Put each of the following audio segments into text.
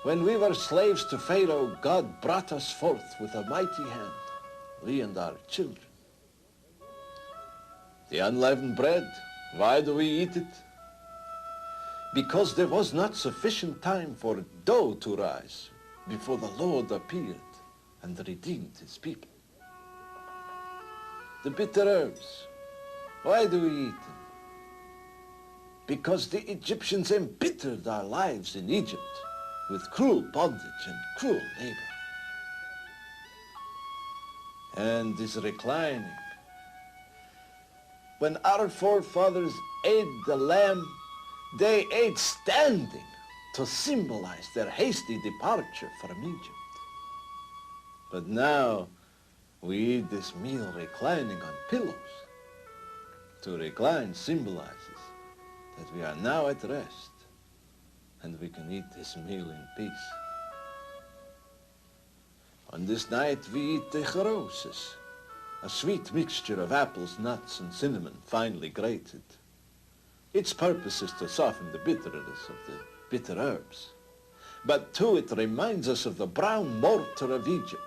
When we were slaves to Pharaoh, God brought us forth with a mighty hand, we and our children. The unleavened bread, why do we eat it? Because there was not sufficient time for dough to rise before the Lord appeared and redeemed his people. The bitter herbs, why do we eat them? Because the Egyptians embittered our lives in Egypt with cruel bondage and cruel labor. And is reclining. When our forefathers ate the lamb, they ate standing to symbolize their hasty departure from Egypt. But now we eat this meal reclining on pillows. To recline symbolizes that we are now at rest and we can eat this meal in peace. On this night we eat the charoses, a sweet mixture of apples, nuts, and cinnamon finely grated. Its purpose is to soften the bitterness of the bitter herbs. But too it reminds us of the brown mortar of Egypt,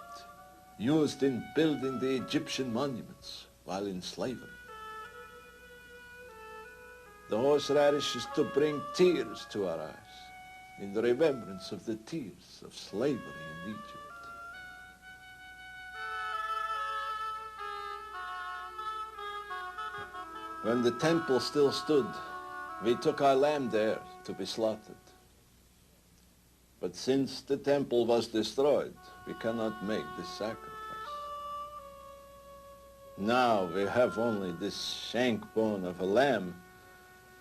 used in building the Egyptian monuments while in slavery. The horseradish is to bring tears to our eyes in the remembrance of the tears of slavery in Egypt. When the temple still stood, we took our lamb there to be slaughtered. But since the temple was destroyed, we cannot make this sacrifice. Now we have only this shank bone of a lamb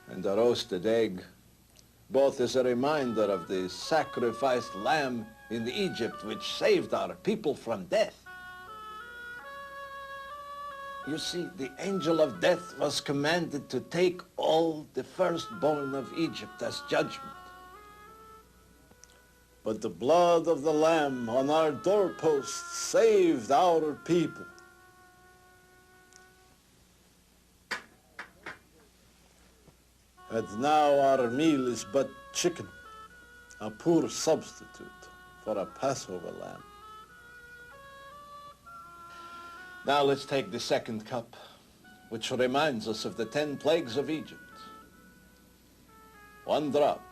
and a roasted egg, both as a reminder of the sacrificed lamb in Egypt which saved our people from death. You see, the angel of death was commanded to take all the firstborn of Egypt as judgment. But the blood of the lamb on our doorposts saved our people. And now our meal is but chicken, a poor substitute for a Passover lamb. Now let's take the second cup, which reminds us of the 10 plagues of Egypt. 1 drop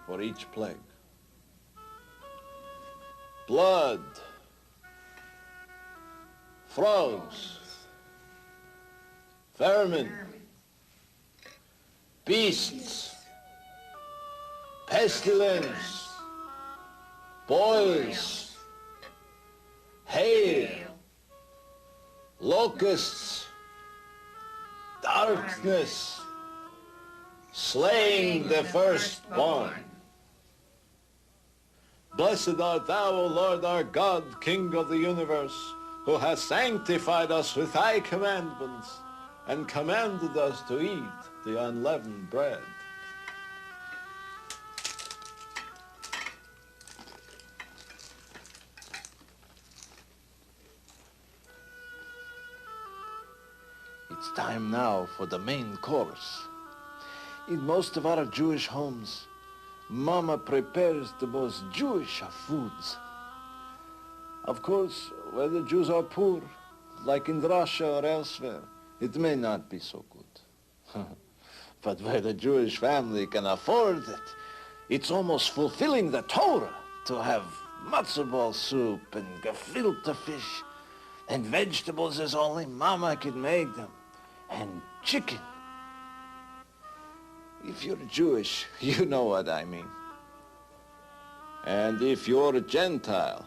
for each plague. Blood, frogs, vermin, beasts, pestilence, boils, hail, locusts, darkness, slaying the firstborn. Blessed art thou, O Lord our God, King of the universe, who hast sanctified us with thy commandments and commanded us to eat the unleavened bread. It's time now for the main course. In most of our Jewish homes, Mama prepares the most Jewish of foods. Of course, where the Jews are poor, like in Russia or elsewhere, it may not be so good. But where the Jewish family can afford it, it's almost fulfilling the Torah to have matzo ball soup and gefilte fish and vegetables as only Mama can make them, and chicken. If you're Jewish, you know what I mean. And if you're a Gentile,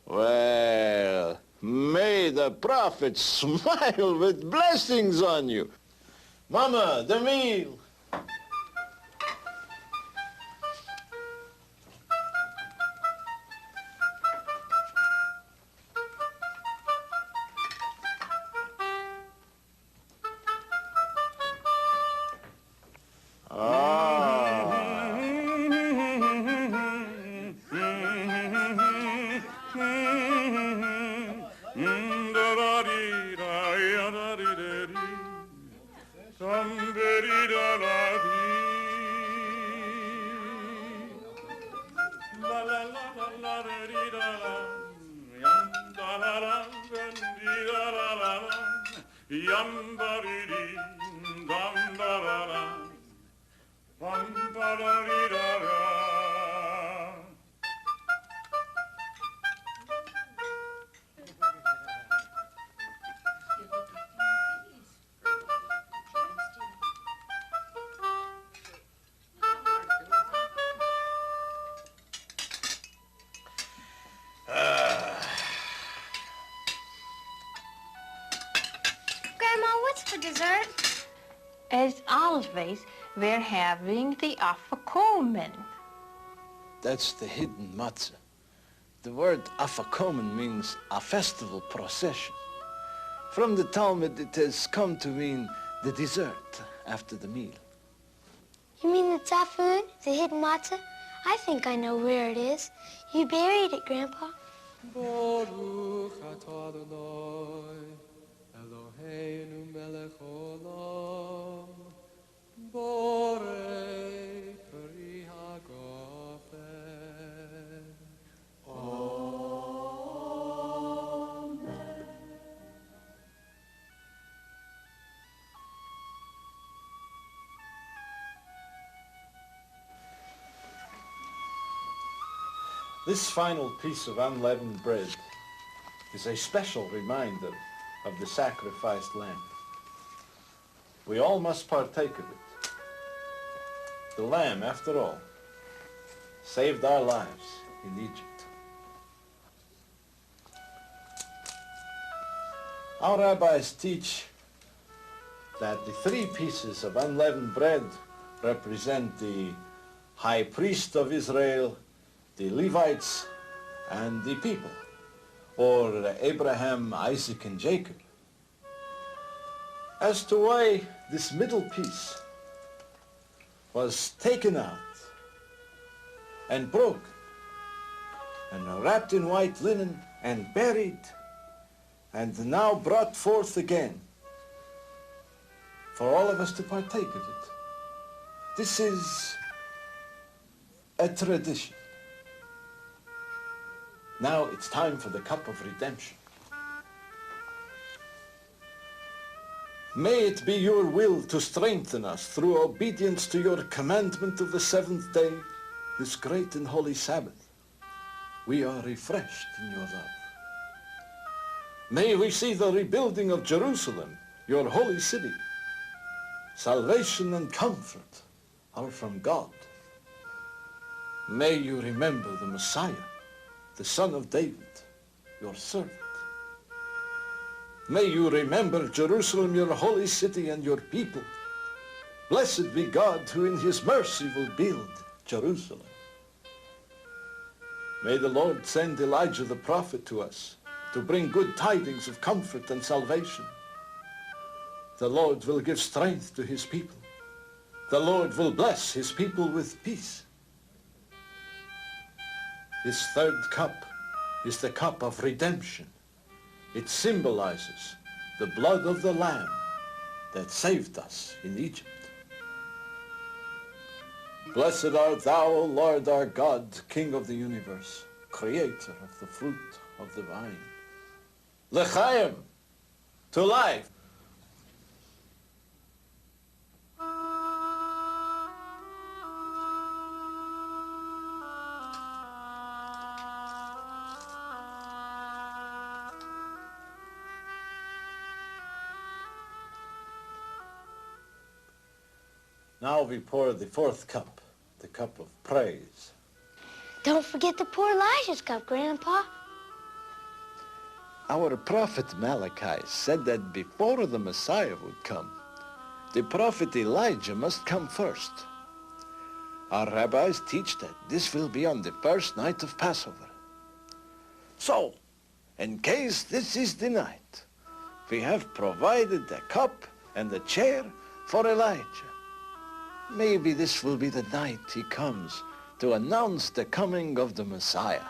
well, may the prophet smile with blessings on you. Mama, the meal. Dum Yum ba dee dee, dum da da da, bum ba da dee da da. Grandma, what's for dessert? As always, we're having the afikomen. That's the hidden matzah. The word afikomen means a festival procession. From the Talmud, it has come to mean the dessert after the meal. You mean the tafun, the hidden matzah? I think I know where it is. You buried it, Grandpa. Baruch atah Adonai, Eloheinu melech olam, borei peri hagafen. Amen. This final piece of unleavened bread is a special reminder of the sacrificed lamb. We all must partake of it. The lamb, after all, saved our lives in Egypt. Our rabbis teach that the 3 pieces of unleavened bread represent the high priest of Israel, the Levites, and the people, or Abraham, Isaac, and Jacob. As to why this middle piece was taken out and broken and wrapped in white linen and buried and now brought forth again for all of us to partake of it. This is a tradition. Now it's time for the cup of redemption. May it be your will to strengthen us through obedience to your commandment of the 7th day, this great and holy Sabbath. We are refreshed in your love. May we see the rebuilding of Jerusalem, your holy city. Salvation and comfort are from God. May you remember the Messiah, the Son of David, your servant. May you remember Jerusalem, your holy city, and your people. Blessed be God who in his mercy will build Jerusalem. May the Lord send Elijah the prophet to us to bring good tidings of comfort and salvation. The Lord will give strength to his people. The Lord will bless his people with peace. This 3rd cup is the cup of redemption. It symbolizes the blood of the Lamb that saved us in Egypt. Blessed art thou, O Lord our God, King of the universe, creator of the fruit of the vine. L'chaim, to life. Now we pour the 4th cup, the cup of praise. Don't forget to pour Elijah's cup, Grandpa. Our prophet Malachi said that before the Messiah would come, the prophet Elijah must come first. Our rabbis teach that this will be on the 1st night of Passover. So, in case this is the night, we have provided the cup and the chair for Elijah. Maybe this will be the night he comes to announce the coming of the Messiah.